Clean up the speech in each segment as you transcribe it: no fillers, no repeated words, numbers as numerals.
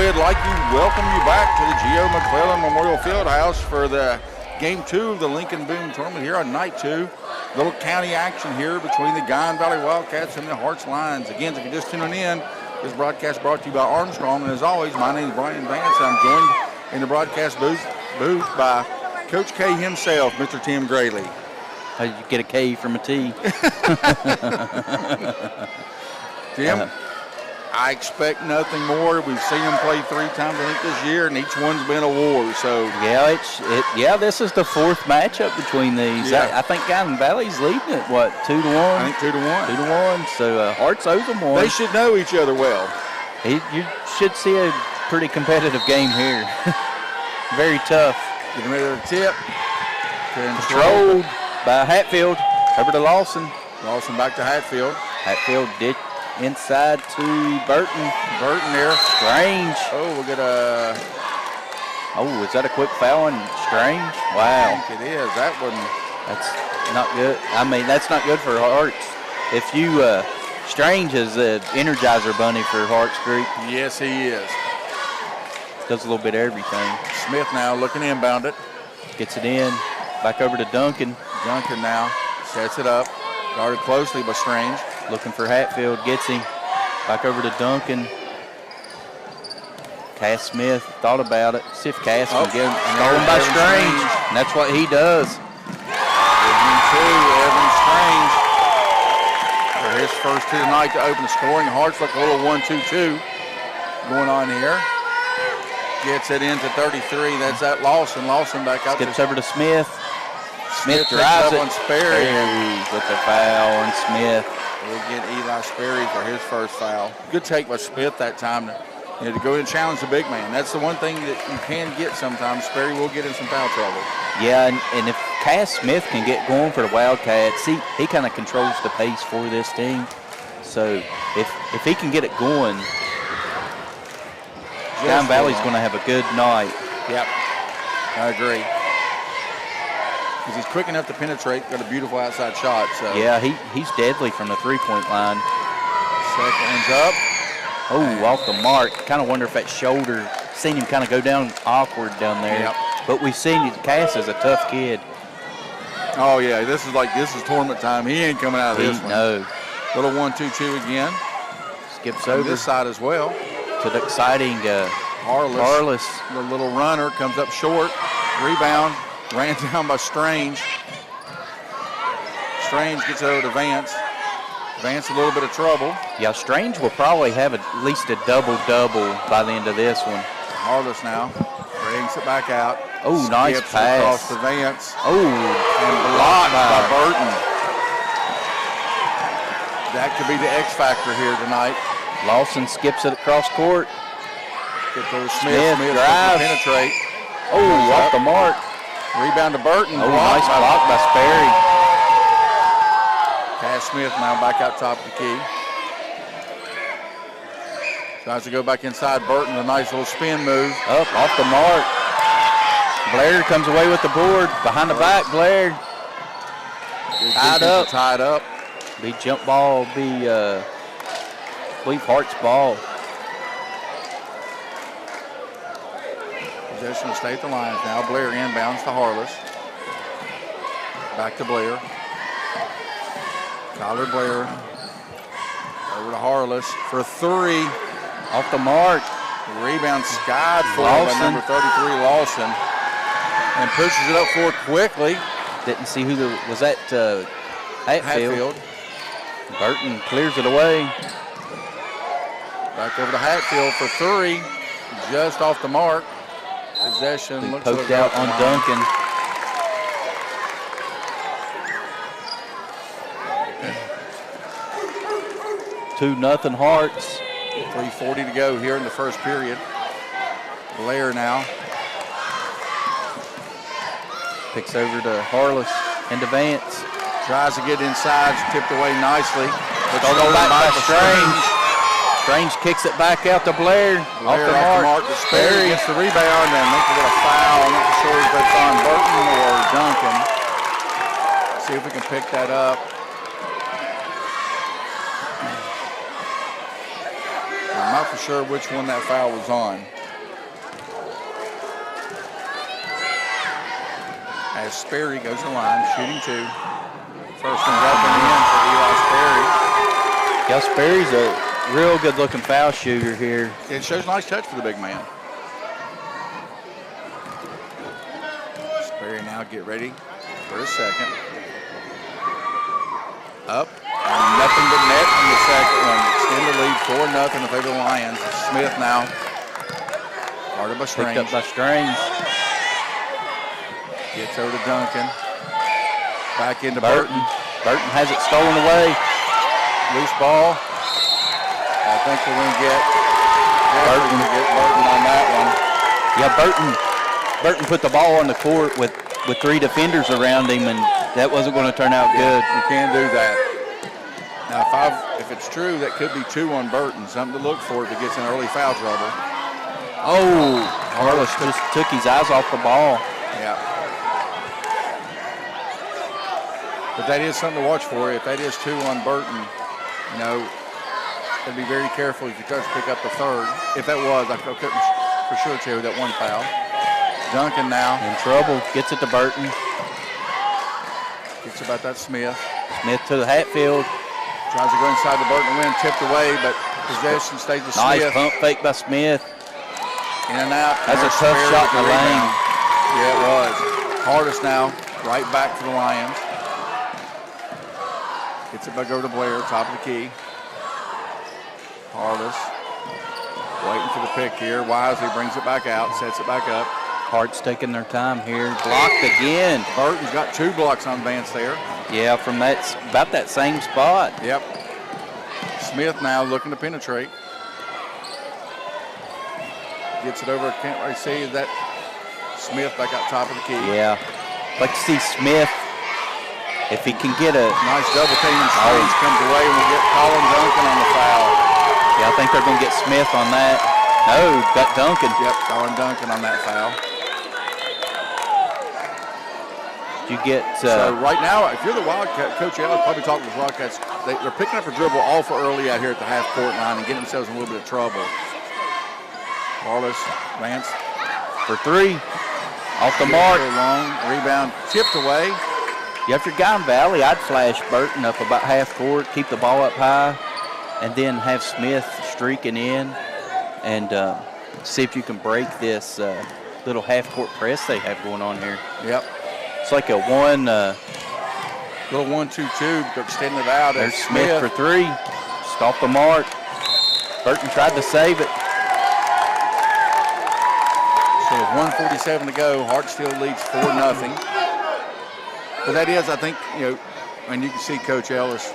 we'd like to welcome you back to the Geo McClellan Memorial Fieldhouse for the Game 2 of the Lincoln-Boone tournament here on Night 2. Little county action here between the Guyan Valley Wildcats and the Harts Lions. Again, if you're just tuning in, this broadcast brought to you by Armstrong. And as always, my name is Brian Vance. I'm joined in the broadcast booth by Coach K himself, Mr. Tim Grayley. How did you get a K from a T? Tim, I expect nothing more. We've seen them play 3 times, I think, this year, and each one's been a war. So yeah, this is the fourth matchup between these. Yeah. I think Guyan Valley's leading it, 2-1? I think 2-1. 2-1. So Harts owes them one. They should know each other well. You should see a pretty competitive game here. Very tough. Getting ready to tip. Controlled by Hatfield. Over to Lawson. Lawson back to Hatfield. Hatfield did inside to Burton. Burton there. Strange. Oh, we'll get a... Oh, is that a quick foul on Strange? Wow. I think it is. That wouldn't... That's not good. I mean, that's not good for Harts. If you... Strange is the Energizer Bunny for Harts Group. Yes, he is. Does a little bit of everything. Smith now looking to inbound it. Gets it in. Back over to Duncan. Duncan now sets it up. Guarded closely by Strange. Looking for Hatfield. Gets him. Back over to Duncan. Cass Smith thought about it. See if Cass can get him. Stolen by Strange. And that's what he does. Evan Strange. For his first 2 tonight to open the scoring. Harts look a little 1-2-2 going on here. Gets it into 33. That's at Lawson. Lawson back out. Skips over to Smith. Smith drives it on Sperry. With the foul on Smith. We'll get Eli Sperry for his first foul. Good take by Smith that time to go and challenge the big man. That's the one thing that you can get sometimes. Sperry will get in some foul trouble. Yeah, and if Cass Smith can get going for the Wildcats, he kind of controls the pace for this team. So if he can get it going, Guyan Valley's going to have a good night. Yep, I agree. Because he's quick enough to penetrate, got a beautiful outside shot. So yeah, he's deadly from the three-point line. Second one's up. Oh, off the mark. Kind of wonder if that shoulder, seen him kind of go down awkward down there. Yep. But we've seen Cass is a tough kid. Oh, yeah, this is tournament time. He ain't coming out of this one. No. Little 1-2-2 again. Skips over over this side as well. To the exciting Harless. The little runner comes up short. Rebound. Ran down by Strange. Strange gets it over to Vance. Vance a little bit of trouble. Yeah, Strange will probably have at least a double-double by the end of this one. Harless now brings it back out. Oh, nice pass. Across to Vance. Oh, and blocked by Burton. That could be the X factor here tonight. Lawson skips it across court. Get those Smith drives. Penetrate. Oh, off the mark. Rebound to Burton. Oh, nice block by Sperry. Cass Smith now back out top of the key. Tries to go back inside Burton. A nice little spin move. Up, off the mark. Blair comes away with the board. Behind the back, Blair. Tied up. Be jump ball, I believe Hart's ball. Possession will stay at the lines now. Blair inbounds to Harless. Back to Blair. Tyler Blair over to Harless for 3. Off the mark. Rebound skied for by number 33, Lawson. And pushes it up for quickly. Didn't see who was that. Hatfield. Burton clears it away. Back over to Hatfield for 3. Just off the mark. Possession looks poked out on Duncan. Two nothing Harts. 3:40 to go here in the first period. Blair now. Picks over to Harless and to Vance. Tries to get inside, tipped away nicely. Stolen back by Strange. Strange kicks it back out to Blair. Off the mark. Sperry gets the rebound and looks to get a foul. I'm not sure if that's on Burton or Duncan. See if we can pick that up. I'm not for sure which one that foul was on. as Sperry goes to the line, shooting 2. First one's up and in for Eli Sperry. Yeah, Sperry's a real good-looking foul shooter here. It shows nice touch for the big man. Sperry now get ready for his second. Up, and nothing but net in the second one. Extend the lead 4-0 in favor of the Lions. Smith now, guarded by Strange. Picked up by Strange. Gets over to Duncan. Back into Burton. Burton has it stolen away. Loose ball. I think we're going to get Burton on that one. Yeah, Burton put the ball on the court with 3 defenders around him, and that wasn't going to turn out good. You can't do that. Now, if it's true, that could be 2 on Burton. Something to look for if he gets in early foul trouble. Oh, Harless just took his eyes off the ball. Yeah. But that is something to watch for. If that is 2 on Burton, you know, gotta be very careful if he tries to pick up the third. If that was, I couldn't for sure tell you that one foul. Duncan now. In trouble. Gets it to Burton. Gets about that Smith. Smith to the Hatfield. Tries to go inside the Burton win, tipped away, but possession stays with Nice Smith. pump fake by Smith. In and out. That's a tough shot in the lane. Yeah, it was. Harts now, right back to the Lions. Gets it back over to Blair, top of the key. Harts waiting for the pick here. Wisely brings it back out, sets it back up. Harts taking their time here. Blocked again. Burton's got 2 blocks on Vance there. Yeah, from about that same spot. Yep. Smith now looking to penetrate. Gets it over. Can't really see that Smith back out top of the key. Yeah. Like to see Smith, if he can get a nice double team and Strange comes away and we get Colin Duncan on the foul. Yeah, I think they're going to get Smith on that. No, got Duncan. Yep, Colin Duncan on that foul. You get so right now, if you're the Wildcat, Coach Ellis probably talking to the Wildcats. They're picking up a dribble awful early out here at the half-court line and getting themselves in a little bit of trouble. Harless, Vance for 3, off the mark. Long rebound, tipped away. Yeah, if you're Guyan Valley, I'd flash Burton up about half court, keep the ball up high, and then have Smith streaking in and see if you can break this little half-court press they have going on here. Yep. It's like a one. Little 1-2-2, they're extending it out. There's Smith for 3. Just off the mark. Burton tried to save it. So with 1:47 to go, Hart still leads 4-0. But that is, I think, you know, and you can see Coach Ellis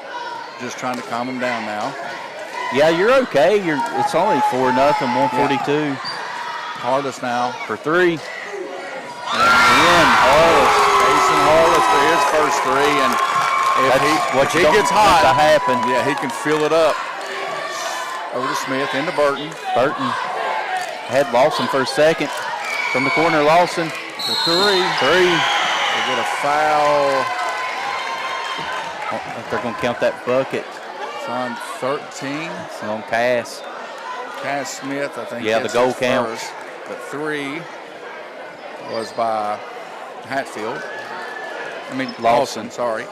just trying to calm him down now. Yeah, you're okay. It's only 4-0, 142. Yeah. Harless now for 3. And Harless, Jason Harless for his first 3, and if he gets hot, yeah, he can fill it up. Over to Smith, into Burton. Burton had Lawson for a second. From the corner, Lawson for 3. They get a foul. I don't think they're going to count that bucket. It's on 13. It's on Cass. Cass Smith, I think. Yeah, the goal counts. First, but 3 was by Hatfield. I mean, Lawson, sorry.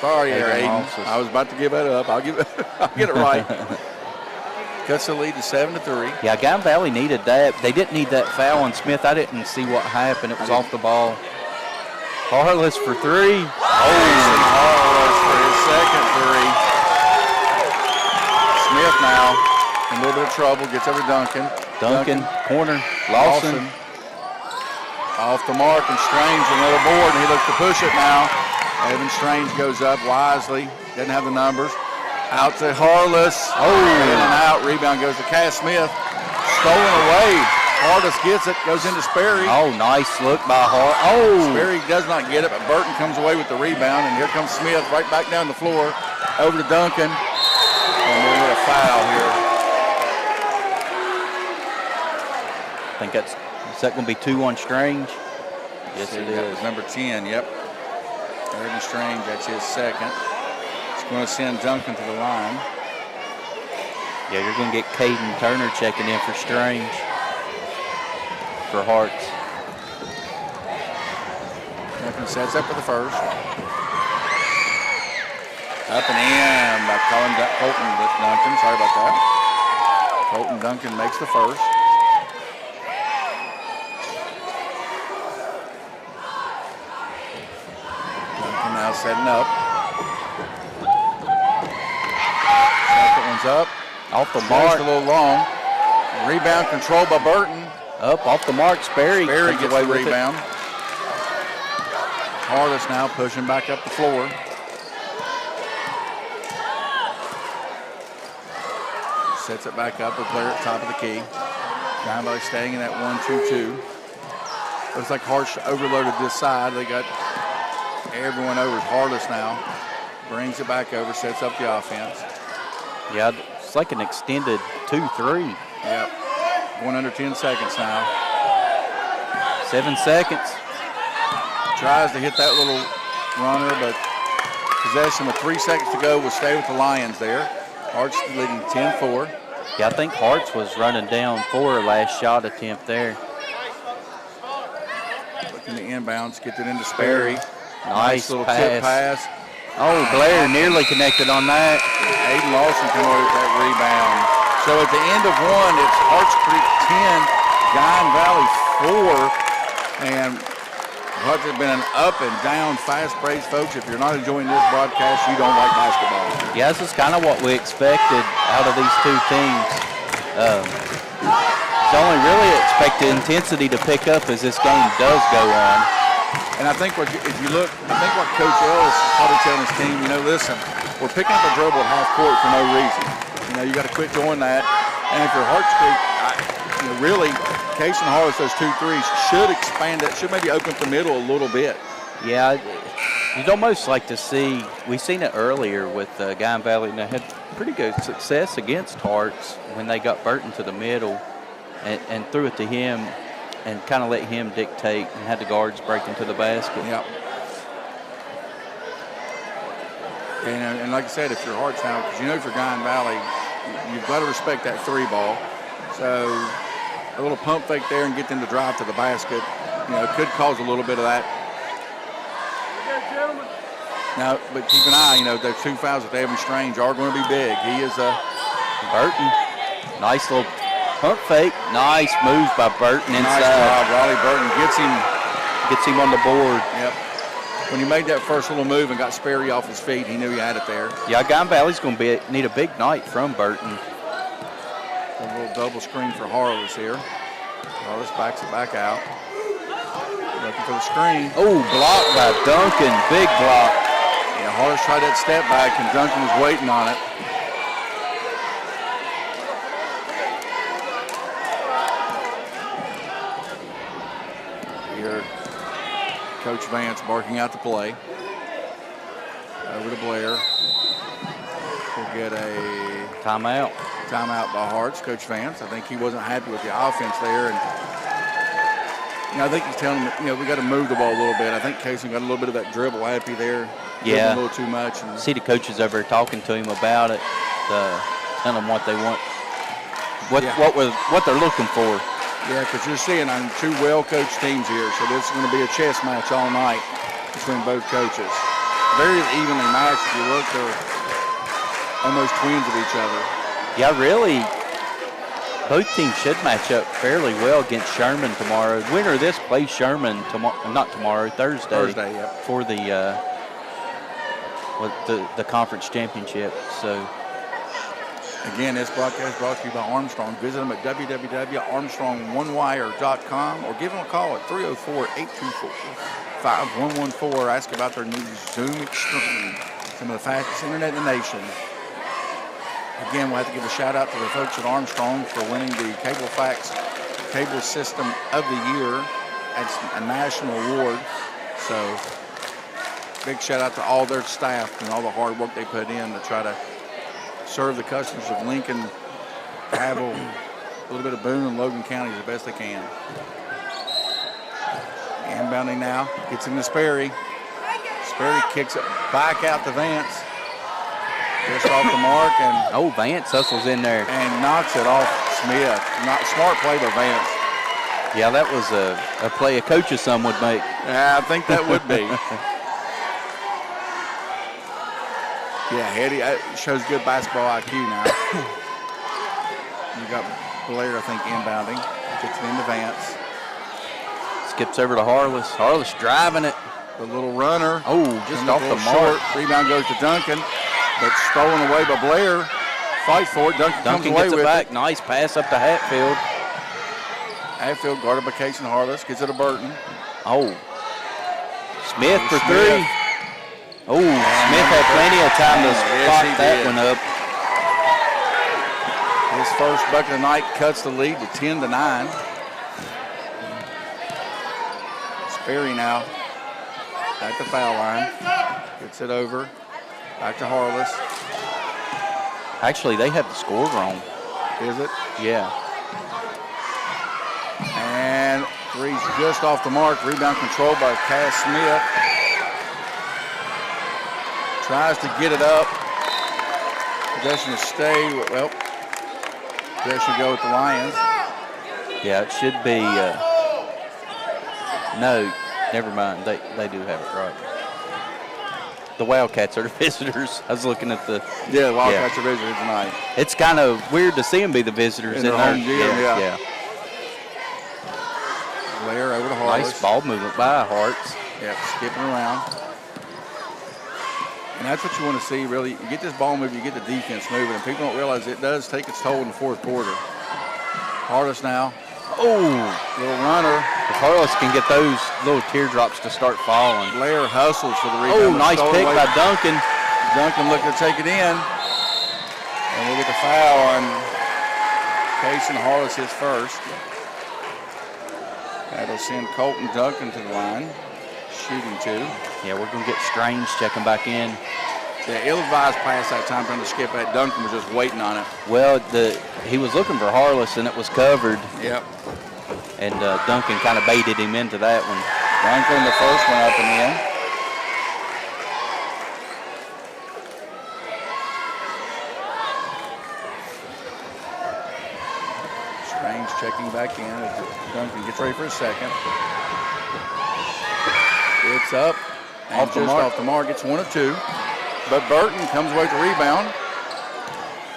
Sorry there, Aiden. I was about to give that up. I'll get it right. Cuts the lead to 7-3. Yeah, Guyan Valley needed that. They didn't need that foul on Smith. I didn't see what happened. It was off the ball. Harless for 3. Harless for his second 3. Smith now in a little bit of trouble. Gets over Duncan. Duncan, corner. Lawson. Off the mark, and Strange another board, and he looks to push it now. Evan Strange goes up wisely. Doesn't have the numbers. Out to Harless. In and out. Rebound goes to Cass Smith. Stolen away. Harless gets it. Goes into Sperry. Oh, nice look by Hart. Sperry does not get it, but Burton comes away with the rebound, and here comes Smith right back down the floor. Over to Duncan. And we'll get a foul here. I think is that going to be 2 on Strange? Yes, it is. Number 10, yep. Evan Strange, that's his second. It's going to send Duncan to the line. Yeah, you're going to get Caden Turner checking in for Strange. For Harts. Now He sets up for the first. Up and in by Colton Duncan. Sorry about that. Colton Duncan makes the first. Duncan now setting up. Second one's up. Off the Just mark. a little long. Rebound controlled by Burton. Up off the mark. Sperry Barry comes gets away the with it. rebound. Harts now pushing back up the floor. Sets it back up. A player at top of the key. Guyan Valley staying in that 1-2-2. Looks like Harts overloaded this side. They got everyone over. Harts now brings it back over, sets up the offense. Yeah, it's like an extended 2-3. Yep. 1 under 10 seconds now. 7 seconds. Tries to hit that little runner, but possession with 3 seconds to go will stay with the Lions there. Harts leading 10-4. Yeah, I think Harts was running down for her last shot attempt there. Looking to inbounds, get it into Sperry. Nice little pass. tip pass. Oh, Blair nearly connected on that. Aiden Lawson coming away with that rebound. So at the end of one, it's Harts Creek 10, Guyan Valley 4. And Harts has been an up and down, fast-paced, folks. If you're not enjoying this broadcast, you don't like basketball. Yeah, this is kind of what we expected out of these two teams. It's only really expected intensity to pick up as this game does go on. And I think if you look, I think what Coach Ellis is probably telling his team, listen, we're picking up a dribble at half court for no reason. You got to quit doing that. And if you're Harts Creek, really, Case and Harts, those 2 threes should expand it, should maybe open up the middle a little bit. Yeah, you'd almost like to see, we've seen it earlier with Guyan Valley, and they had pretty good success against Harts when they got Burton to the middle and threw it to him and kind of let him dictate and had the guards break into the basket. Yep. And like I said, if you're Harts now, because if you're Guyan Valley, you've got to respect that 3 ball. So a little pump fake there and get them to drive to the basket, it could cause a little bit of that. Now, but keep an eye, those 2 fouls that Evan Strange are going to be big. He is Burton. Nice little pump fake. Nice moves by Burton inside. Nice job. Riley Burton gets him on the board. Yep. When he made that first little move and got Sperry off his feet, he knew he had it there. Yeah, Guyan Valley's going to need a big night from Burton. A little double screen for Harless here. Harless backs it back out. Looking for the screen. Oh, blocked by Duncan. Big block. Yeah, Harless tried that step back, and Duncan was waiting on it. Here, Coach Vance barking out the play. Over to Blair. We'll get a timeout. Timeout by Harts, Coach Vance. I think he wasn't happy with the offense there. And, I think he's telling them, we got to move the ball a little bit. I think Casey got a little bit of that dribble happy there. Yeah. A little too much. And see the coaches over there talking to him about it, telling them what they want, what they're looking for. Yeah, because you're seeing on 2 well-coached teams here, so this is going to be a chess match all night between both coaches. Very evenly matched. If you look, they're almost twins of each other. Yeah, really, both teams should match up fairly well against Sherman tomorrow. The winner of this plays Sherman Thursday. Thursday, yep. For the conference championship. So again, this broadcast brought to you by Armstrong. Visit them at www.armstrongonewire.com or give them a call at 304-824-5114. Ask about their new Zoom Extreme, some of the fastest internet in the nation. Again, we'll have to give a shout out to the folks at Armstrong for winning the CableFax Cable System of the Year. That's a national award. So big shout out to all their staff and all the hard work they put in to try to serve the customers of Lincoln, Havel, a little bit of Boone and Logan counties the best they can. Inbounding now, gets into Sperry. Sperry kicks it back out to Vance. Just off the mark, and Vance hustles in there and knocks it off Smith. Not smart play by Vance. Yeah, that was a play a coach's son would make. Yeah, I think that would be. Yeah, Hetty shows good basketball IQ now. You got Blair, I think, inbounding. Gets it into Vance. Skips over to Harless. Harless driving it. The little runner. Oh, just off the mark. Rebound goes to Duncan, but stolen away by Blair. Fight for it. Duncan comes away gets with it back. it. Nice pass up to Hatfield. Hatfield guarded by Casey Harless. Gets it to Burton. Oh. Smith for three. Oh, Smith had plenty of time to spot that one up. His first bucket of the night cuts the lead to 10-9. Sperry now at the foul line. Gets it over. Back to Harless. Actually, they have the score wrong. Is it? Yeah. And three's just off the mark. Rebound controlled by Cass Smith. Tries to get it up. Possession to stay. Well, possession go with the Lions. Yeah, it should be. No, never mind. They do have it right. The Wildcats are the visitors. I was looking at the. Yeah, the Wildcats are visitors tonight. It's kind of weird to see them be the visitors in their home gym. Yeah. Blair over to Harless. Nice ball movement by Harts. Yep, skipping around. And that's what you want to see, really. You get this ball moving, you get the defense moving, and people don't realize it does take its toll in the fourth quarter. Harless now. Oh, little runner. If Harless can get those little teardrops to start falling. Blair hustles for the rebound. Oh, nice pick by Duncan. Duncan looking to take it in. And we'll get the foul on Case and Harless his first. That'll send Colton Duncan to the line. Shooting two. Yeah, we're going to get Strange checking back in. The ill-advised pass that time trying to skip that. Duncan was just waiting on it. Well, he was looking for Harless, and it was covered. Yep. And Duncan kind of baited him into that one. Duncan, the first one up and in. Strange checking back in as Duncan gets ready for a second. It's up. And off the mark. It's 1 of 2. But Burton comes away with the rebound.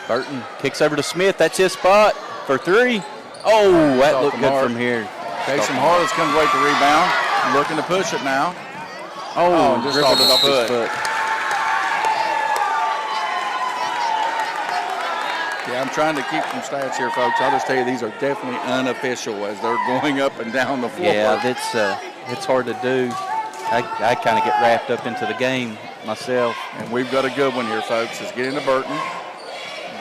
Burton kicks over to Smith. That's his spot for three. Oh, that looked good from here. Jason Harless comes away with the rebound. Looking to push it now. Oh, just off his foot. Yeah, I'm trying to keep some stats here, folks. I'll just tell you these are definitely unofficial as they're going up and down the floor. Yeah, it's hard to do. I kind of get wrapped up into the game myself. And we've got a good one here, folks. Let's get into Burton.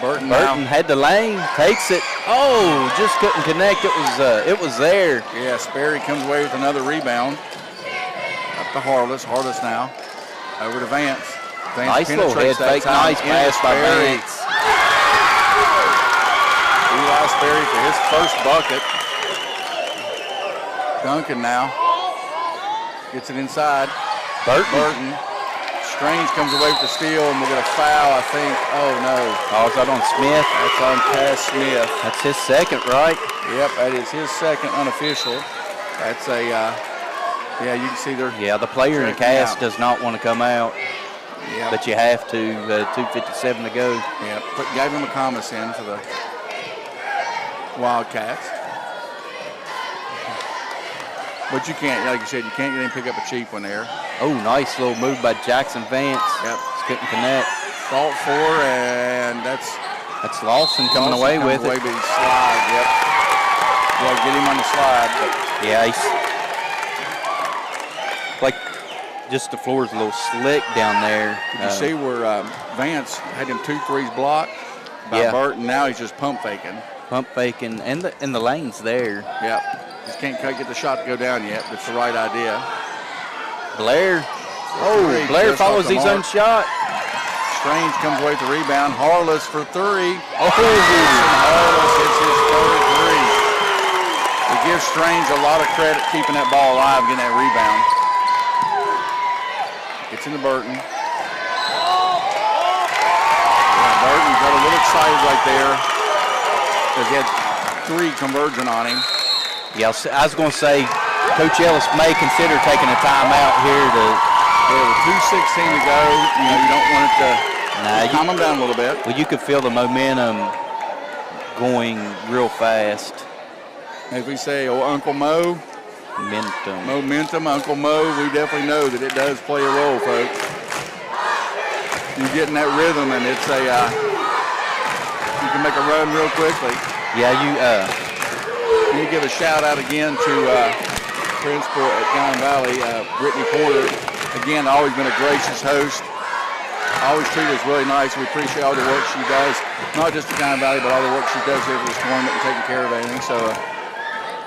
Burton had the lane, takes it. Oh, just couldn't connect. It was there. Yeah, Sperry comes away with another rebound. Up to Harless. Harless now. Over to Vance. Nice little head fake. Nice pass by Vance. Eli Sperry for his first bucket. Duncan now. Gets it inside. Burton. Strange comes away with the steal, and we'll get a foul, I think. Oh, no. Oh, is that on Smith? That's on Cass Smith. That's his second, right? Yep, that is his second unofficial. That's a, yeah, you can see they're. Yeah, the player in Cass does not want to come out. Yeah. But you have to, 2:57 to go. Yeah, gave him a Thomas in for the Wildcats. But you can't, like you said, you can't get him pick up a cheap one there. Oh, nice little move by Jackson Vance. Yep. Just couldn't connect. Fault for, and that's Lawson coming away with it. But he slide, yep. Yeah, get him on the slide. But yeah, he's like just the floor's a little slick down there. Did you see where Vance had him 2 threes blocked by Burton? Now he's just pump faking. Pump faking, and the lane's there. Yep. Just can't quite get the shot to go down yet, but it's the right idea. Blair. Oh, Blair follows his own shot. Strange comes away with the rebound. Harless for 3. Oh, Harless hits his third 3. We give Strange a lot of credit keeping that ball alive, getting that rebound. Gets into Burton. Yeah, Burton got a little excited right there because he had 3 converging on him. Yeah, I was going to say, Coach Ellis may consider taking a timeout here to. Yeah, with 2:16 to go, you don't want it to calm them down a little bit. Well, you could feel the momentum going real fast. As we say, Uncle Mo. Momentum, Uncle Mo. We definitely know that it does play a role, folks. You get in that rhythm, and it's you can make a run real quickly. Yeah, you give a shout out again to principal at Guyan Valley, Brittany Porter. Again, always been a gracious host. Always treated us really nice. We appreciate all the work she does, not just at Guyan Valley, but all the work she does here for this tournament and taking care of everything. So,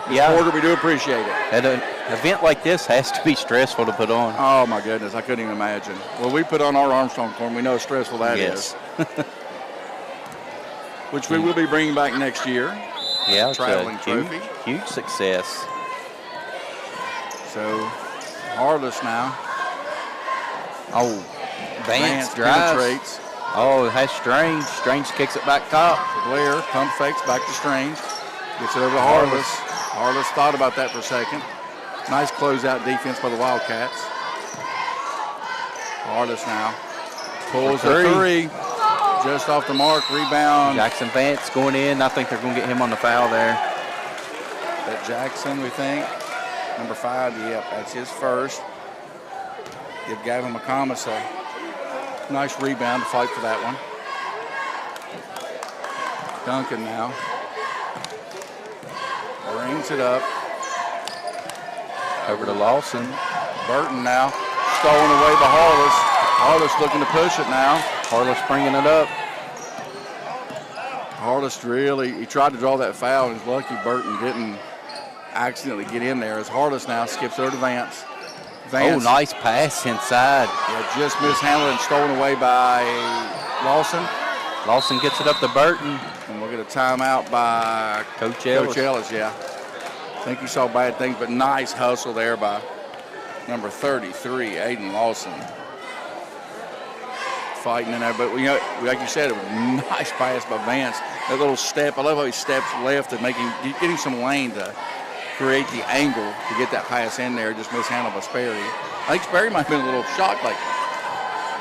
Porter, we do appreciate it. At an event like this has to be stressful to put on. Oh, my goodness. I couldn't even imagine. Well, we put on our Armstrong tournament. We know how stressful that is. Which we will be bringing back next year. Yeah, traveling trophy. Huge success. So, Harless now. Oh, Vance penetrates. Oh, that's Strange. Strange kicks it back top. Blair pump fakes back to Strange. Gets it over to Harless. Harless thought about that for a second. Nice closeout defense by the Wildcats. Harless now pulls a three. Just off the mark, rebound. Jackson Vance going in. I think they're going to get him on the foul there. That Jackson, we think. Number 5, yep, that's his first. Give Gavin McComas a nice rebound to fight for that one. Duncan now. Brings it up. Over to Lawson. Burton now. Stolen away by Harless. Harless looking to push it now. Harless bringing it up. Harless he tried to draw that foul, and he's lucky Burton didn't accidentally get in there. As Harless now skips over to Vance. Oh, nice pass inside. Yeah, just mishandled and stolen away by Lawson. Lawson gets it up to Burton. And we'll get a timeout by Coach Ellis. Coach Ellis, yeah. I think he saw bad things, but nice hustle there by number 33, Aiden Lawson. Fighting in there, but like you said, it was a nice pass by Vance. That little step, I love how he steps left and getting some lane to create the angle to get that pass in there. Just mishandled by Sperry. I think Sperry might have been a little shocked, like,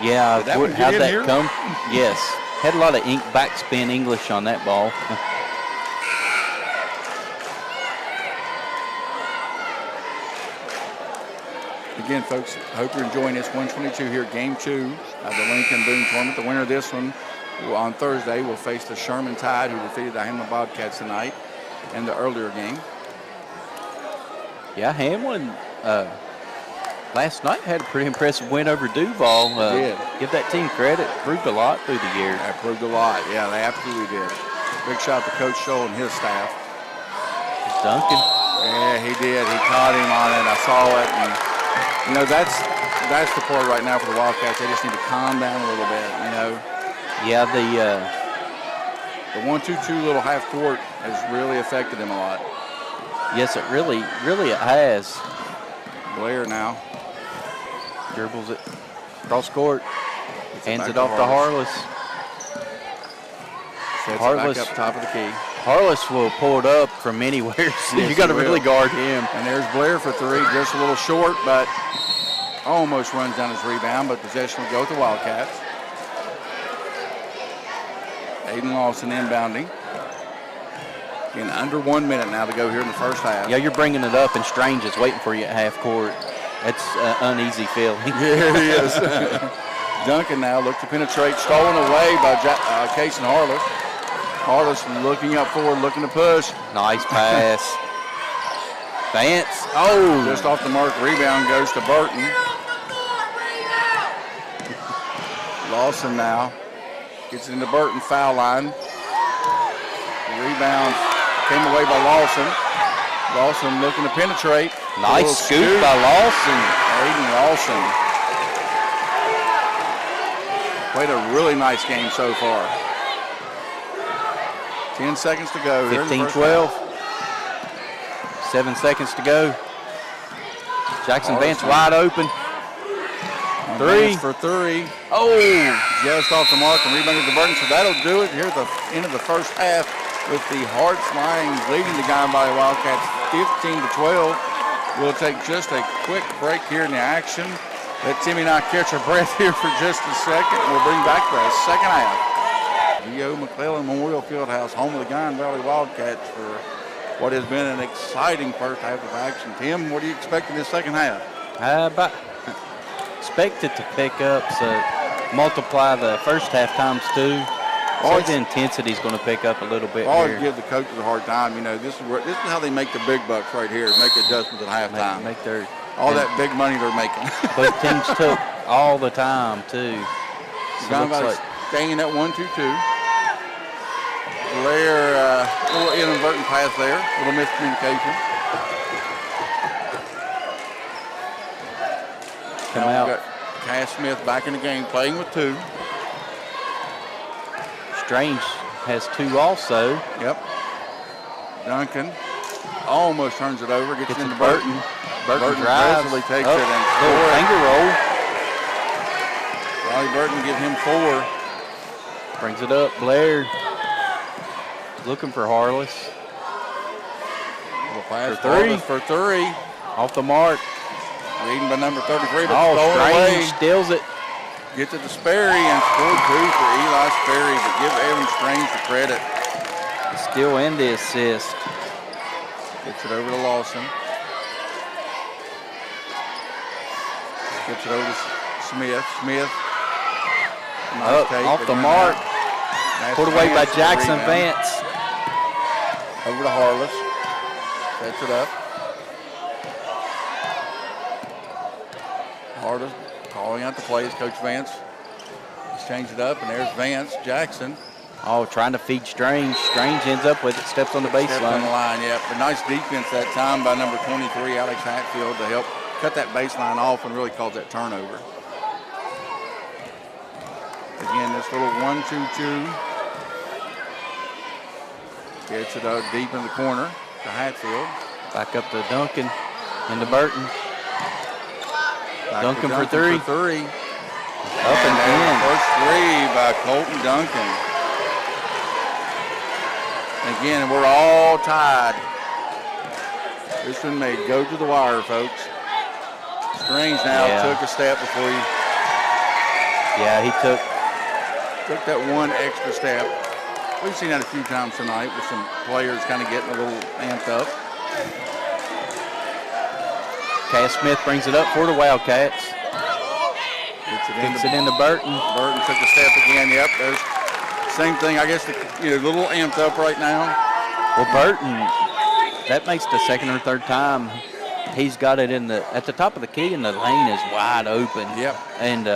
yeah, how'd that here? Come? Yes, had a lot of backspin English on that ball. Again, folks, I hope you're enjoying this 122 here, Game 2 of the Lincoln-Boone tournament. The winner of this one on Thursday will face the Sherman Tide, who defeated the Hamlin Bobcats tonight in the earlier game. Yeah, Hamlin last night had a pretty impressive win over Duval. Did. Give that team credit. Proved a lot through the year. That proved a lot. Yeah, they absolutely did. Big shout out to Coach Scholl and his staff. Duncan. Yeah, he did. He caught him on it. I saw it. And that's the part right now for the Wildcats. They just need to calm down a little bit, Yeah, the 1-2-2 little half court has really affected them a lot. Yes, it really it has. Blair now dribbles it cross court, hands it off to Harless. Harless back up top of the key. Harless will pull it up from anywhere, so you got to really guard him. And there's Blair for 3, just a little short, but almost runs down his rebound, but possession will go with the Wildcats. Aiden Lawson inbounding. In under 1 minute now to go here in the first half. Yeah, you're bringing it up, and Strange is waiting for you at half court. That's an uneasy feeling. Yeah, it is. Duncan now looks to penetrate, stolen away by Case and Harless. Harless looking up forward, looking to push. Nice pass. Vance. Oh! Just off the mark, rebound goes to Burton. Lawson now gets into Burton foul line. Rebound came away by Lawson. Lawson looking to penetrate. Nice scoop by Lawson. Aiden Lawson. Played a really nice game so far. 10 seconds to go. 15-12. 7 seconds to go. Jackson Vance wide open. 3 for 3. Oh! Just off the mark and rebounded to Burton. So that'll do it here at the end of the first half with the Harts Lions leading the Guyan Valley Wildcats 15-12. We'll take just a quick break here in the action. Let Timmy and I catch our breath here for just a second. We'll bring back the second half. G.O. McClellan Memorial Fieldhouse, home of the Guyan Valley Wildcats for what has been an exciting first half of action. Tim, what do you expect in this second half? Expect it to pick up, so multiply the first half times 2. So the intensity is going to pick up a little bit always here. Give the coaches a hard time. You know, this is how they make the big bucks right here. Make adjustments at halftime. Make their that big money they're making. Both teams took all the time too. So Guyan Valley staying at 1-2-2. Blair, a little inadvertent pass there. A little miscommunication. Come out. Got Cass Smith back in the game, playing with 2. Strange has 2 also. Yep. Duncan almost turns it over, gets into Burton. Burton drives. Takes it and scores. Finger roll. Riley Burton give him 4. Brings it up. Blair looking for Harless. Little pass for 3. For 3. Off the mark. Leading by number 33, but Strange steals it. Gets it to Sperry and scored 2 for Eli Sperry, but give Evan Strange the credit. Steal and the assist. Gets it over to Lawson. Gets it over to Smith. Smith. Off the mark. Put away by Jackson Vance. Over to Harless. Sets it up. Harless calling out the plays. Coach Vance has changed it up, and there's Vance. Jackson. Trying to feed Strange. Strange ends up with it. Steps on the baseline. Steps on the line, yep. But nice defense that time by number 23, Alex Hatfield, to help cut that baseline off and really cause that turnover. Again, this little 1-2-2. Gets it out deep in the corner to Hatfield. Back up to Duncan. Into Burton. Duncan for 3. Up and in. First 3 by Colton Duncan. Again, we're all tied. This one may go to the wire, folks. Strange now took a step before he. Yeah, he took that one extra step. We've seen that a few times tonight with some players kind of getting a little amped up. Cass Smith brings it up for the Wildcats. Gets it into Burton. Burton took a step again. Yep, there's same thing. I guess a little amped up right now. Well, Burton, that makes the second or third time he's got it at the top of the key, and the lane is wide open. Yep. And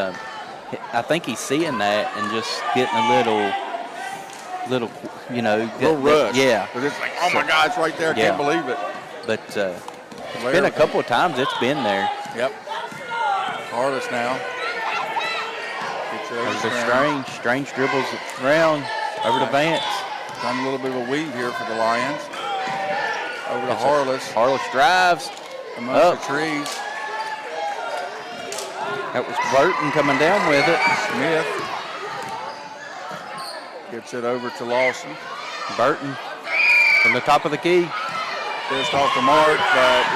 I think he's seeing that and just getting a little rush. Yeah. But it's like, oh my God, it's right there. I can't believe it. But it's been a couple of times it's been there. Yep. Harless now. There's Strange dribbles around over to Vance. Done a little bit of a weave here for the Lions. Over to Harless. Harless drives. Amongst the trees. That was Burton coming down with it. Smith gets it over to Lawson. Burton from the top of the key. Just off the mark.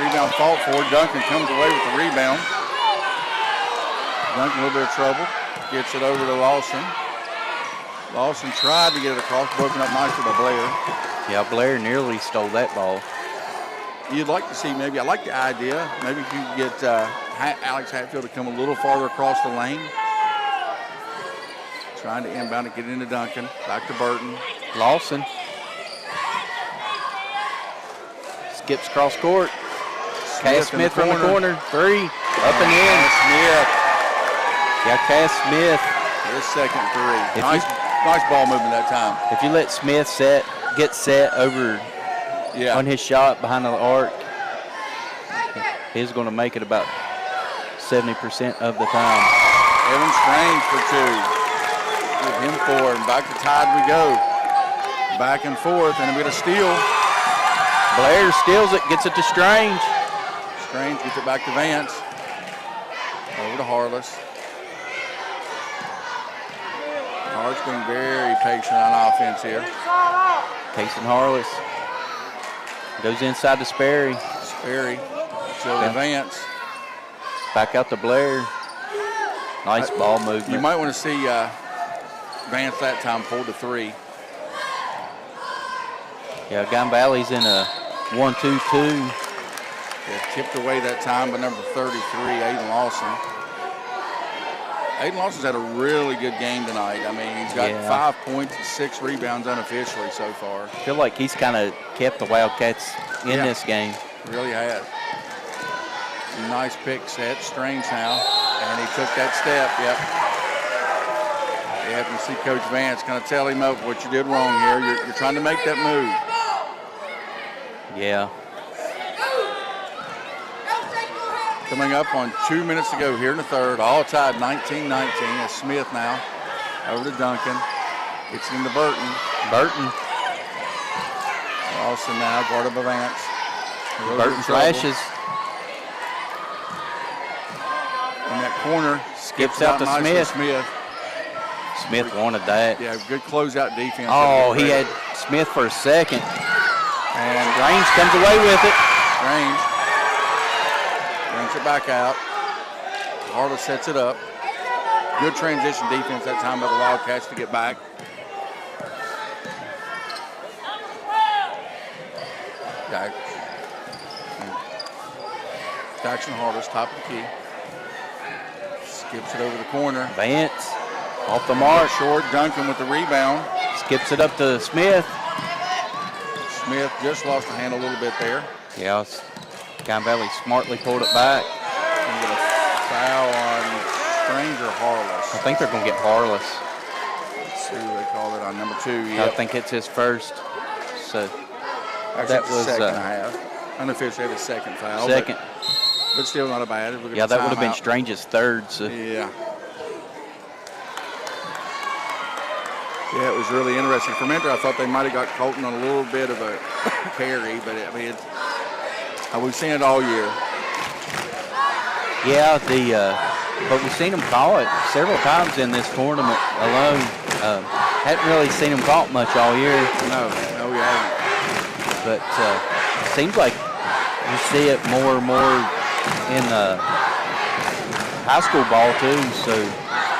Rebound fought for. Duncan comes away with the rebound. Duncan a little bit of trouble. Gets it over to Lawson. Lawson tried to get it across, broken up nicely by Blair. Yeah, Blair nearly stole that ball. You'd like to see I like the idea. Maybe if you could get Alex Hatfield to come a little farther across the lane. Trying to inbound it, get into Duncan. Back to Burton. Lawson. Skips cross court. Cass Smith from the corner. 3. Up and in. Smith. Yeah, Cass Smith. His second 3. Nice ball movement that time. If you let Smith get set over on his shot behind the arc, he's going to make it about 70% of the time. Evan Strange for 2. Give him 4, and back to tied we go. Back and forth, and a bit of steal. Blair steals it, gets it to Strange. Strange gets it back to Vance. Over to Harless. Harts being very patient on offense here. Casey Harless. Goes inside to Sperry. Sperry to Vance. Back out to Blair. Nice ball movement. You might want to see Vance that time pull to 3. Yeah, Guyan Valley's in a 1-2-2. Yeah, tipped away that time by number 33, Aiden Lawson. Aiden Lawson's had a really good game tonight. I mean, he's got 5 points and 6 rebounds unofficially so far. I feel like he's kind of kept the Wildcats in this game. Really has. Nice pick set, Strange now, and he took that step, yep. You have to see Coach Vance kind of tell him up what you did wrong here. You're trying to make that move. Yeah. Coming up on 2 minutes to go here in the third, all tied 19-19. As Smith now over to Duncan. Gets it into Burton. Burton. Lawson now guarded by Vance. Burton flashes. In that corner, skips out to Smith. Smith wanted that. Yeah, good closeout defense. Oh, he had Smith for a second. And Range comes away with it. Range brings it back out. Harless sets it up. Good transition defense that time by the Wildcats to get back. Jackson Harless, top of the key. Skips it over the corner. Vance off the mark. Short. Duncan with the rebound. Skips it up to Smith. Smith just lost the hand a little bit there. Yeah, Guyan Valley smartly pulled it back. And get a foul on Stranger Harless. I think they're going to get Harless. Let's see what they call it on number 2. Yep. I think it's his first. So actually, that was second and a half. Unofficially had a second foul. Second. But still not a bad. Yeah, that would have been Strange's third. So. Yeah. Yeah, it was really interesting. For Mentor, I thought they might have got Colton on a little bit of a carry, but I mean, we've seen it all year. Yeah, but we've seen them call it several times in this tournament alone. Hadn't really seen them call it much all year. No, we haven't. But it seems like you see it more and more in high school ball too. So.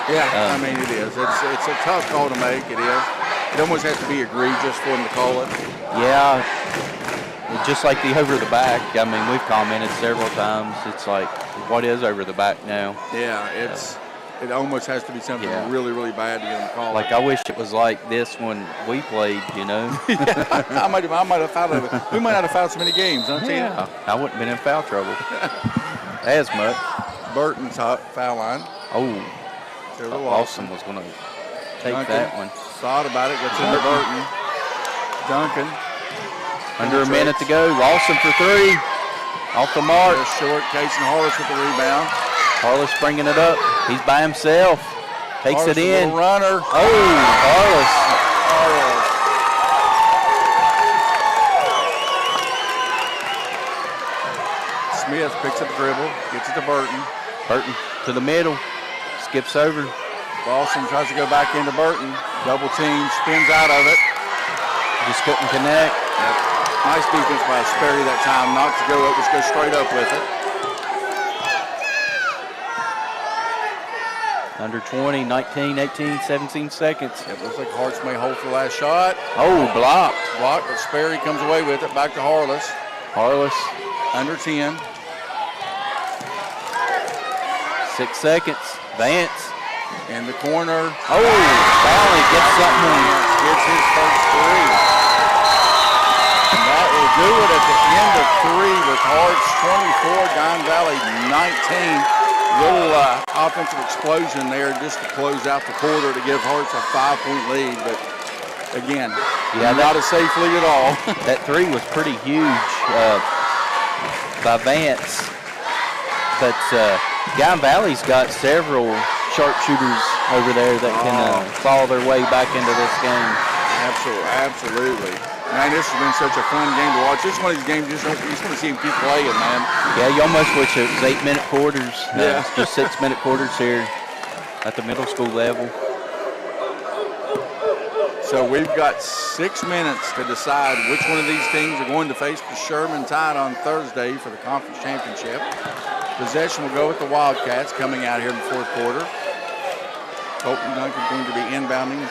Yeah, I mean it is. It's a tough call to make. It is. It almost has to be egregious for them to call it. Yeah, just like the over the back. I mean, we've commented several times. It's like, what is over the back now? Yeah, it almost has to be something really, really bad to get them called. Like I wish it was like this when we played. You know. Yeah, I might have fouled it. We might not have fouled so many games, don't you? Yeah, I wouldn't have been in foul trouble as much. Burton's foul line. Oh. Lawson was going to take Duncan that one. Thought about it, gets into Burton. Duncan. Under a minute to go. Lawson for 3. Off the mark. Short. Casey Harless with the rebound. Harless bringing it up. He's by himself. Takes Harless it in. Runner. Oh, Harless. Smith picks up the dribble. Gets it to Burton. Burton to the middle. Skips over. Lawson tries to go back into Burton. Double team, spins out of it. Just couldn't connect. Yep. Nice defense by Sperry that time, not to go up, just go straight up with it. Under 20, 19, 18, 17 seconds. It looks like Harts may hold for the last shot. Oh, blocked. Blocked, but Sperry comes away with it. Back to Harless. Harless. Under 10. 6 seconds. Vance. In the corner. Oh, Valley gets something on. Gets his first 3. And that will do it at the end of 3 with Harts 24, Guyan Valley 19. Little offensive explosion there just to close out the quarter to give Harts a 5-point lead. But again, not a safe lead at all. That 3 was pretty huge by Vance. But Guyan Valley's got several sharpshooters over there that can follow their way back into this game. Absolutely. Man, this has been such a fun game to watch. This is one of these games you just want to see them keep playing, man. Yeah, you almost wish it was 8-minute quarters. Yeah. It's just 6-minute quarters here at the middle school level. So we've got 6 minutes to decide which one of these teams are going to face the Sherman Tide on Thursday for the conference championship. Possession will go with the Wildcats coming out here in the fourth quarter. Colton Duncan going to be inbounding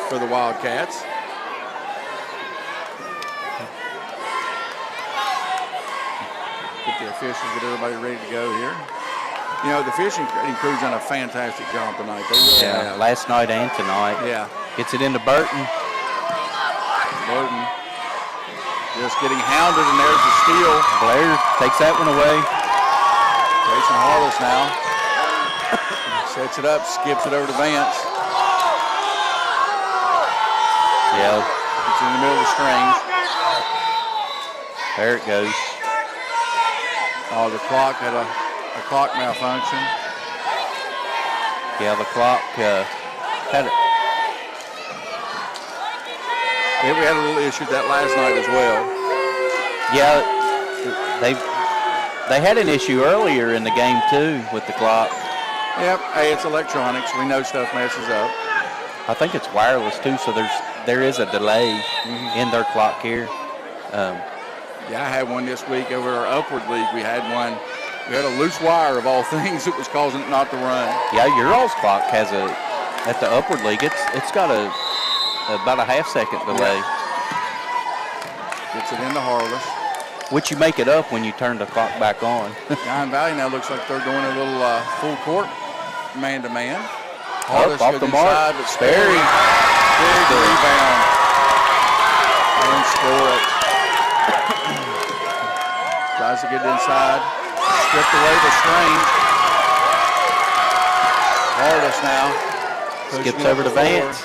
for the Wildcats. Get the officials, get everybody ready to go here. You know, the fishing crew's done a fantastic job tonight. They really have. Last night and tonight. Yeah. Gets it into Burton. Burton just getting hounded, and there's the steal. Blair takes that one away. Jason Harless now. Sets it up, skips it over to Vance. Yeah. It's in the middle of the strings. There it goes. Oh, the clock had a clock malfunction. Yeah, the clock had it. Yeah, we had a little issue that last night as well. Yeah, they had an issue earlier in the game too with the clock. Yep, hey, it's electronics. We know stuff messes up. I think it's wireless too, so there is a delay in their clock here. Yeah, I had one this week over our Upward League. We had a loose wire of all things that was causing it not to run. Yeah, your all's clock has at the Upward League, it's got about a half-second delay. Gets it into Harless. Which you make it up when you turn the clock back on. Guyan Valley now looks like they're doing a little full court man-to-man. Harless off the mark. But Sperry, big rebound. And score it. Tries to get it inside. Stripped away the string. Harless now. Skips over to Vance.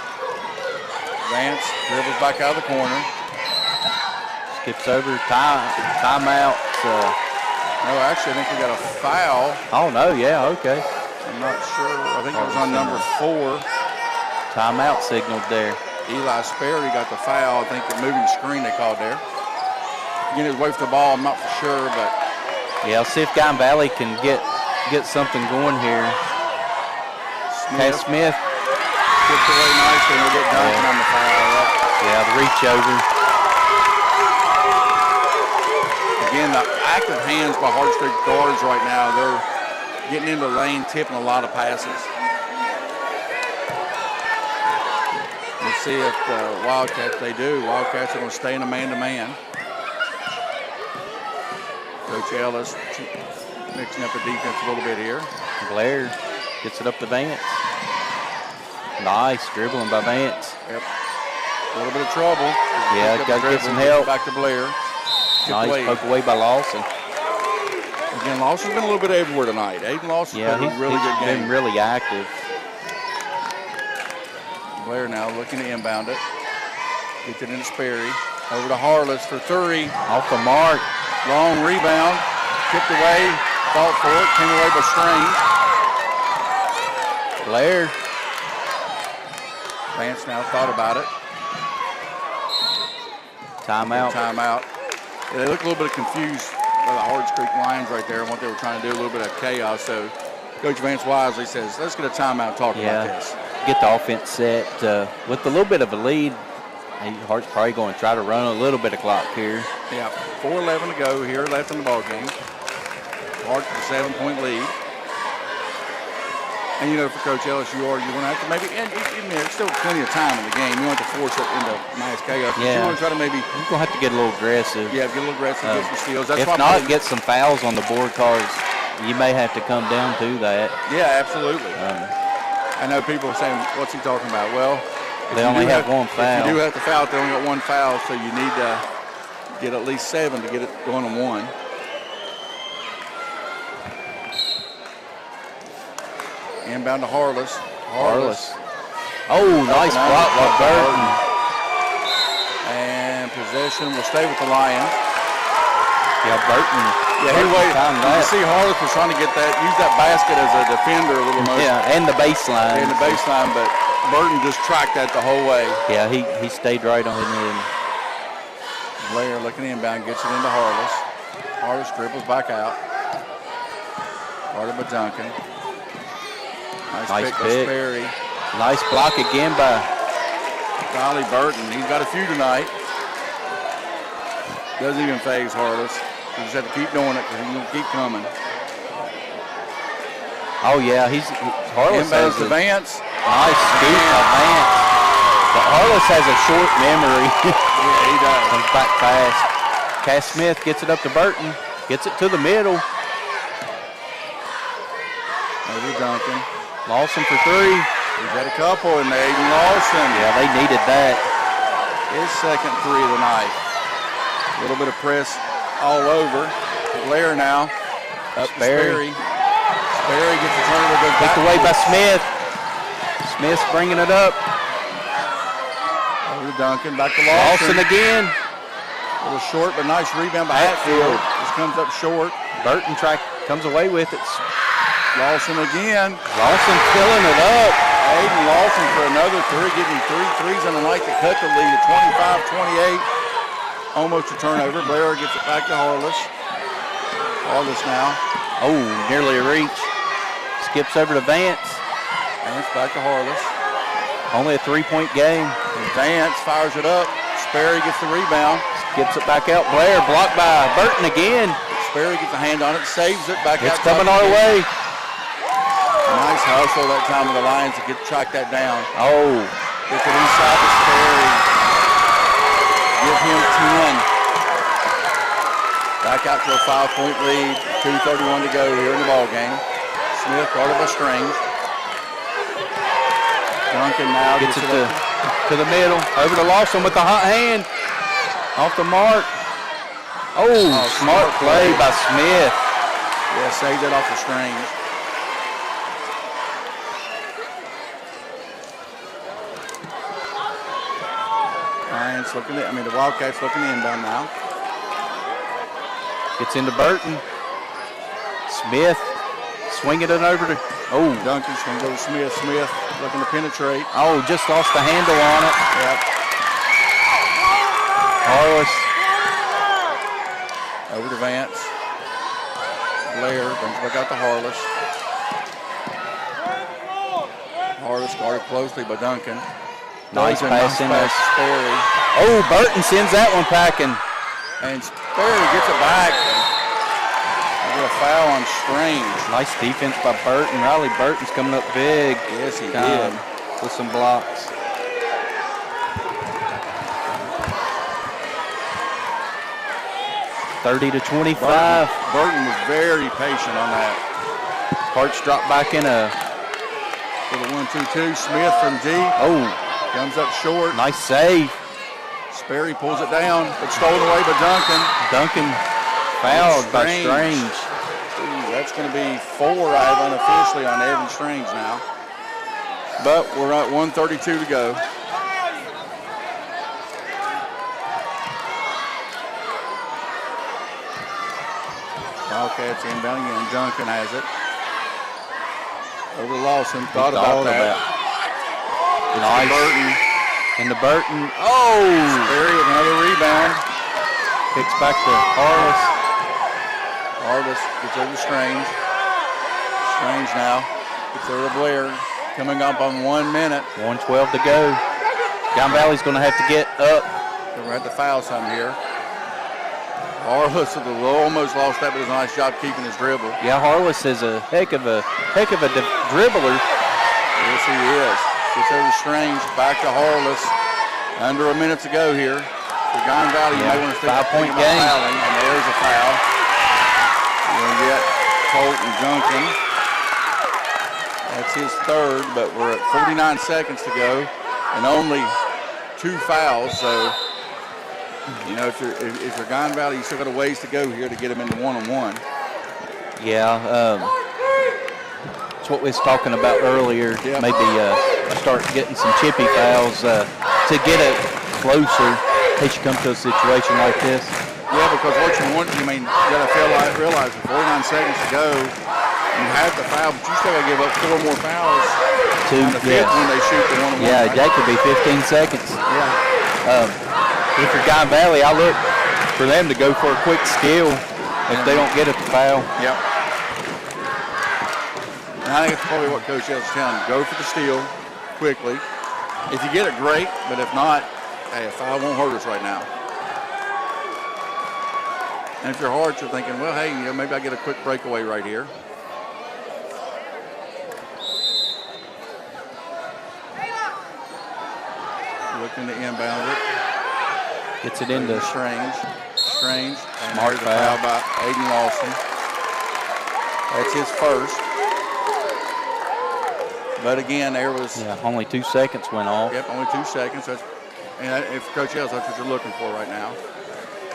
Vance dribbles back out of the corner. Skips over. Timeout. No, actually, I think we got a foul. Oh, no, yeah, okay. I'm not sure. I think it was on number 4. Timeout signaled there. Eli Sperry got the foul. I think the moving screen they called there. Getting his way for the ball, I'm not for sure, but. Yeah, see if Guyan Valley can get something going here. Smith. Gets away nicely, and we'll get Duncan on the foul. Yeah, the reach over. Again, the active hands by Hart Street guards right now. They're getting into the lane, tipping a lot of passes. Let's see if the Wildcats, they do. Wildcats are going to stay in a man-to-man. Coach Ellis mixing up the defense a little bit here. Blair gets it up to Vance. Nice dribbling by Vance. Yep. A little bit of trouble. Yeah, got to get some help. Back to Blair. Nice poke away by Lawson. Again, Lawson's been a little bit everywhere tonight. Aiden Lawson's played a really good game. Been really active. Blair now looking to inbound it. Gets it into Sperry. Over to Harless for 3. Off the mark. Long rebound. Tipped away. Fought for it. Came away by Strange. Blair. Vance now thought about it. Timeout. Timeout. Yeah, they look a little bit confused by the Harts Creek Lions right there and what they were trying to do, a little bit of chaos. So Coach Vance wisely says, let's get a timeout and talk about this. Get the offense set. With a little bit of a lead, Hart's probably going to try to run a little bit of clock here. Yeah, 4:11 to go here left in the ball game. Harts with a 7-point lead. And, you know, for Coach Ellis, you're going to have to maybe, and there's still plenty of time in the game. You don't have to force it into mass chaos. Yeah. You want to try to maybe. You're going to have to get a little aggressive. Yeah, get a little aggressive, get some steals. That's if not, get some fouls on the board cards. You may have to come down to that. Yeah, absolutely. I know people are saying, what's he talking about? Well, they only have one foul. If you do have to foul, they only got one foul, so you need to get at least 7 to get it going on 1. Inbound to Harless. Oh, nice block by Burton. And possession will stay with the Lions. Yeah, Burton. Yeah, anyway, you see Harless was trying to get that, use that basket as a defender a little more. Yeah, and the baseline. And the baseline, but Burton just tracked that the whole way. Yeah, he stayed right on him. Blair looking inbound, gets it into Harless. Harless dribbles back out. Guarded by Duncan. Nice pick by Sperry. Nice block again by Golly Burton, he's got a few tonight. Doesn't even phase Harless. You just have to keep doing it because he's going to keep coming. Oh, yeah, Harless has Inbounds to Vance. Nice scoop by Vance. But Harless has a short memory. Yeah, he does. Comes back fast. Cass Smith gets it up to Burton. Gets it to the middle. Over Duncan. Lawson for three. He's got a couple in there. Aiden Lawson. Yeah, they needed that. His second three of the night. A little bit of press all over. Blair now. Up Barry. Barry gets the turnover. Goes Kicked away by Smith. Smith's bringing it up. Over to Duncan. Back to Lawson. Lawson again. A little short, but nice rebound by Hatfield. Just comes up short. Burton comes away with it. Lawson again. Lawson filling it up. Aiden Lawson for another three, getting 3 threes on the night to cut the lead at 25-28. Almost a turnover. Blair gets it back to Harless. Harless now. Oh, nearly a reach. Skips over to Vance. Vance back to Harless. Only a 3-point game. Vance fires it up. Sperry gets the rebound. Gets it back out. Blair blocked by Burton again. Sperry gets a hand on it, saves it back out. It's coming our way. Nice hustle that time of the Lions to track that down. Oh. Gets it inside to Sperry. Give him 10. Back out to a 5-point lead. 2:31 to go here in the ball game. Smith guarded by Strange. Duncan now gets it to the middle. Over to Lawson with the hot hand. Off the mark. Oh, smart play by Smith. Yeah, saved it off the Strange. Lions looking at, the Wildcats looking to inbound now. Gets into Burton. Smith swinging it over to, Duncan swings over to Smith. Smith looking to penetrate. Oh, just lost the handle on it. Yep. Harless. Over to Vance. Blair brings it back out to Harless. Harless guarded closely by Duncan. Nice pass in there. Sperry. Oh, Burton sends that one packing. And Sperry gets it back. There's a foul on Strange. Nice defense by Burton. Riley Burton's coming up big. Yes, he did. With some blocks. (30-25). Burton was very patient on that. Harts dropped back in a little 1-2-2. Smith from deep. Oh. Comes up short. Nice save. Sperry pulls it down, but stolen away by Duncan. Duncan fouled by Strange. Ooh, that's going to be 4 unofficially on Evan Strange now. But we're at 1:32 to go. Wildcats inbounding and Duncan has it. Over to Lawson. Thought about that. Nice. Burton. Into Burton. Oh! Sperry with another rebound. Kicks back to Harless. Harless gets over to Strange. Strange now gets over to Blair. Coming up on 1 minute. 1:12 to go. Guyan Valley's going to have to get up. We're going to have to foul something here. Harless almost lost that, but does a nice job keeping his dribble. Yeah, Harless is a heck of a dribbler. Yes, he is. Gets over Strange, back to Harless. Under a minute to go here. For Guyan Valley, you may want to 5-point game. Fouling, and there's a foul. You're going to get Colt and Duncan. That's his third, but we're at 49 seconds to go, and only 2 fouls. So, if you're Guyan Valley, you still got a ways to go here to get them into one-on-one. Yeah, that's what we was talking about earlier. Yep. Maybe start getting some chippy fouls to get it closer in case you come to a situation like this. Yeah, because what you want, you got to realize with 49 seconds to go, you have to foul, but you still got to give up 4 more fouls. On the fifth when they shoot the one-on-one. Yeah, right? that could be 15 seconds. Yeah. If you're Guyan Valley, I look for them to go for a quick steal if they don't get it to foul. Yep. And I think that's probably what Coach Ellis is telling them. Go for the steal quickly. If you get it, great. But if not, hey, a foul won't hurt us right now. And if your Harts are thinking, well, hey, maybe I get a quick breakaway right here. Looking to inbound it. Gets it into Strange. Smart And foul by Aiden Lawson. That's his first. But again, there was only 2 seconds went off. Yep, only 2 seconds. And if Coach Ellis, that's what you're looking for right now.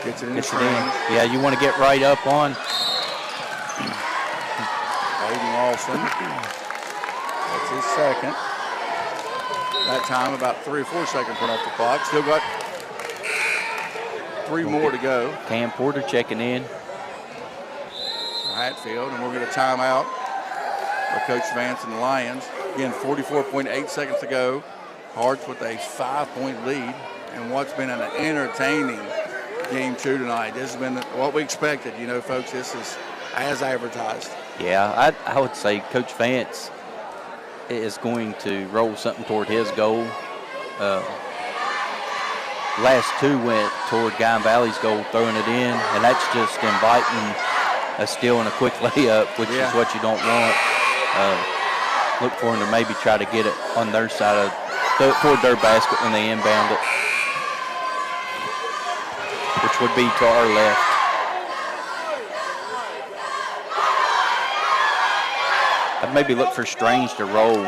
Gets it in. Yeah, you want to get right up on. Aiden Lawson. That's his second. That time, about 3 or 4 seconds went off the clock. Still got 3 more to go. Cam Porter checking in. Hatfield, and we'll get a timeout for Coach Vance and the Lions. Again, 44.8 seconds to go. Harts with a 5-point lead, and what's been an entertaining game 2 tonight. This has been what we expected. Folks, this is as advertised. Yeah, I would say Coach Vance is going to roll something toward his goal. Last 2 went toward Guyan Valley's goal, throwing it in, and that's just inviting a steal and a quick layup, which is what you don't want. Look for them to maybe try to get it on their side toward their basket when they inbound it, which would be to our left. I'd maybe look for Strange to roll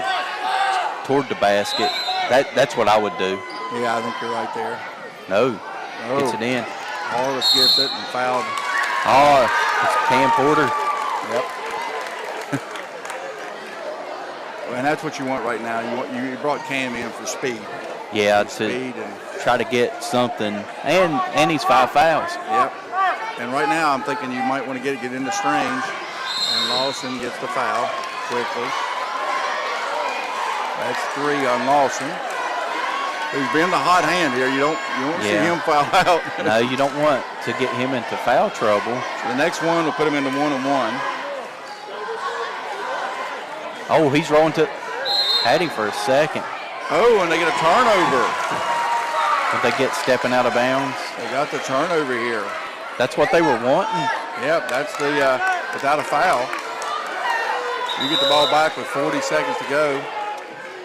toward the basket. That's what I would do. Yeah, I think you're right there. No. Gets it in. Harless gets it and fouled. Oh, it's Cam Porter. Yep. And that's what you want right now. You brought Cam in for speed. Yeah, speed to and try to get something. And he's 5 fouls. Yep. And right now I'm thinking you might want to get into Strange. And Lawson gets the foul quickly. That's 3 on Lawson. He's been the hot hand here. You don't see him foul out. No, you don't want to get him into foul trouble. So the next one will put him into 1-on-1. Oh, he's rolling to had him for a second. Oh, and they get a turnover. Did they get stepping out of bounds? They got the turnover here. That's what they were wanting. Yep, that's the without a foul. You get the ball back with 40 seconds to go.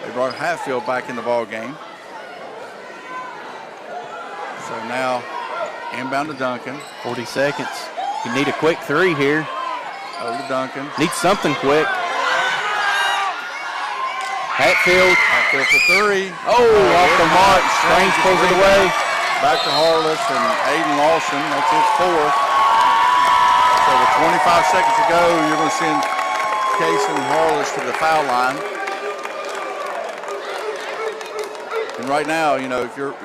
They brought Hatfield back in the ball game. So now inbound to Duncan. 40 seconds. You need a quick 3 here. Over to Duncan. Need something quick. Hatfield for 3. Oh, off the mark. Strange pulls it away. Back to Harless and Aiden Lawson. That's his 4th. So with 25 seconds to go, you're going to send Case and Harless to the foul line. And right now, if you're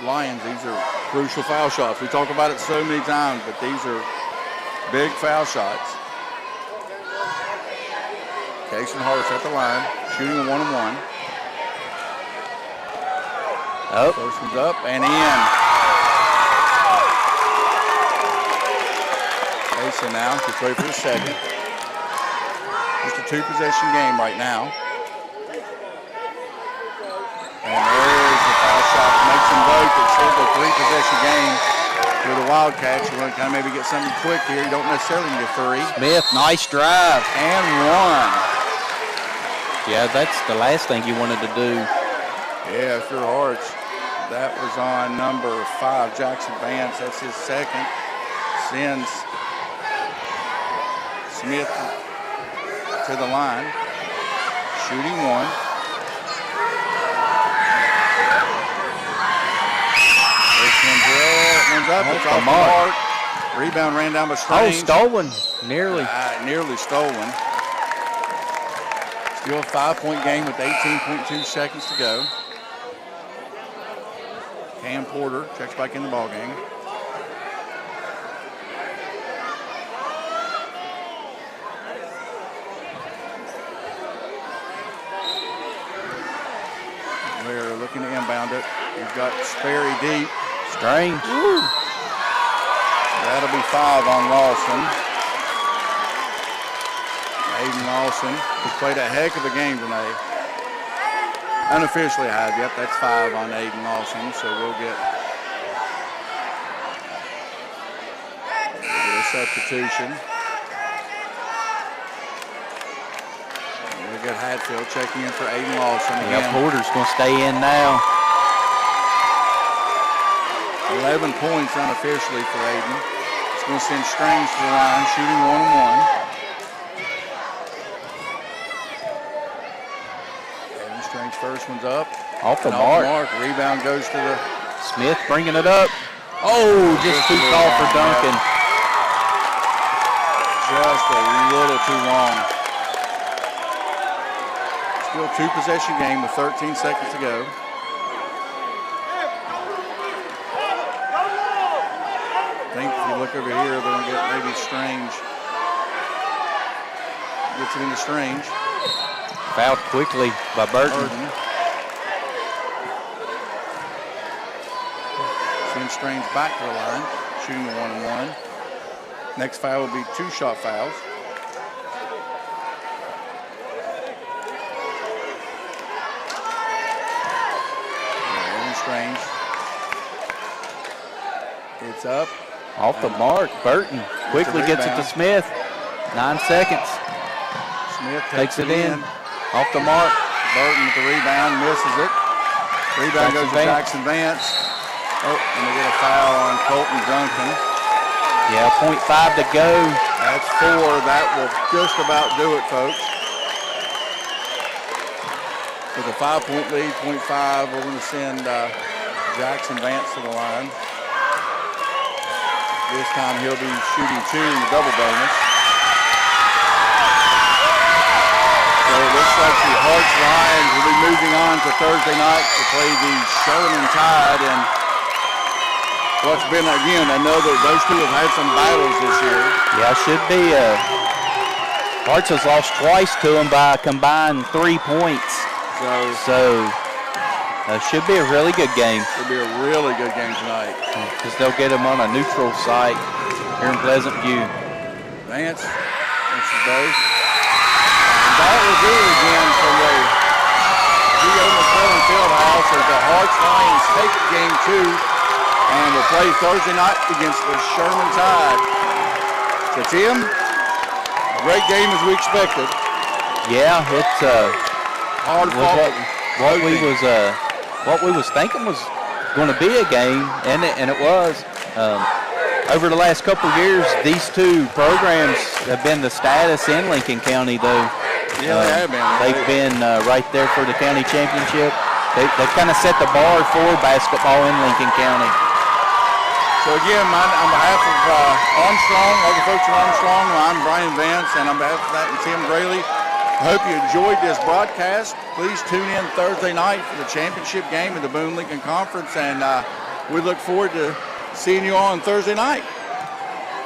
Lions, these are crucial foul shots. We talk about it so many times, but these are big foul shots. Case and Harless at the line, shooting a 1-on-1. Oh. First one's up and in. Mason now gets ready for the second. Just a 2-possession game right now. And there's the foul shot. Makes them vote. It's still a 3-possession game for the Wildcats. You want to kind of maybe get something quick here. You don't necessarily need a 3. Smith, nice drive. And 1. Yeah, that's the last thing you wanted to do. Yeah, if you're Harts. That was on number 5, Jackson Vance. That's his second. Sends Smith to the line. Shooting 1. This one's up. It's off the mark. Rebound ran down by Strange. Oh, stolen. Nearly. Nearly stolen. Still a 5-point game with 18.2 seconds to go. Cam Porter checks back in the ball game. They're looking to inbound it. He's got Sperry deep. Strange. Woo. That'll be 5 on Lawson. Aiden Lawson, who played a heck of a game tonight. Unofficially have, yep, that's 5 on Aiden Lawson, so we'll get a substitution. We'll get Hatfield checking in for Aiden Lawson again. Yeah, Porter's going to stay in now. 11 points unofficially for Aiden. It's going to send Strange to the line, shooting 1-on-1. Strange first one's up. Off the mark. Rebound goes to the... Smith bringing it up. Oh, just too tall for Duncan. Just a little too long. Still 2-possession game with 13 seconds to go. I think if you look over here, they're going to get maybe Strange. Gets it into Strange. Fouled quickly by Burton. Send Strange back to the line, shooting the 1-on-1. Next foul will be 2 shot fouls. And Strange. It's up. Off the mark. Burton quickly gets it to Smith. 9 seconds. Smith takes it in. Off the mark. Burton with the rebound, misses it. Rebound goes to Jackson Vance. Oh, and they get a foul on Colton Duncan. Yeah, 0.5 to go. That's 4. That will just about do it, folks. With a 5-point lead, 0.5, we're going to send Jackson Vance to the line. This time he'll be shooting 2 in the double bonus. So it looks like the Harts Lions will be moving on to Thursday night to play the Sherman Tide. And what's been, again, I know that those two have had some battles this year. Yeah, should be. Harts has lost twice to them by a combined 3 points. So should be a really good game. Should be a really good game tonight. Because they'll get them on a neutral site here in Pleasant View. Vance, this is both. That will do it again from the G.O. McClellan Fieldhouse as the Harts Lions take game 2 and will play Thursday night against the Sherman Tide. So Tim, great game as we expected. Yeah, it's hard fought. What we was thinking was going to be a game, and it was. Over the last couple of years, these two programs have been the status in Lincoln County, though. Yeah, they have been. They've been right there for the county championship. They've kind of set the bar for basketball in Lincoln County. So again, on behalf of Armstrong, all the folks at Armstrong, I'm Brian Vance, and on behalf of that and Tim Graley, I hope you enjoyed this broadcast. Please tune in Thursday night for the championship game of the Boone Lincoln Conference, and we look forward to seeing you all on Thursday night.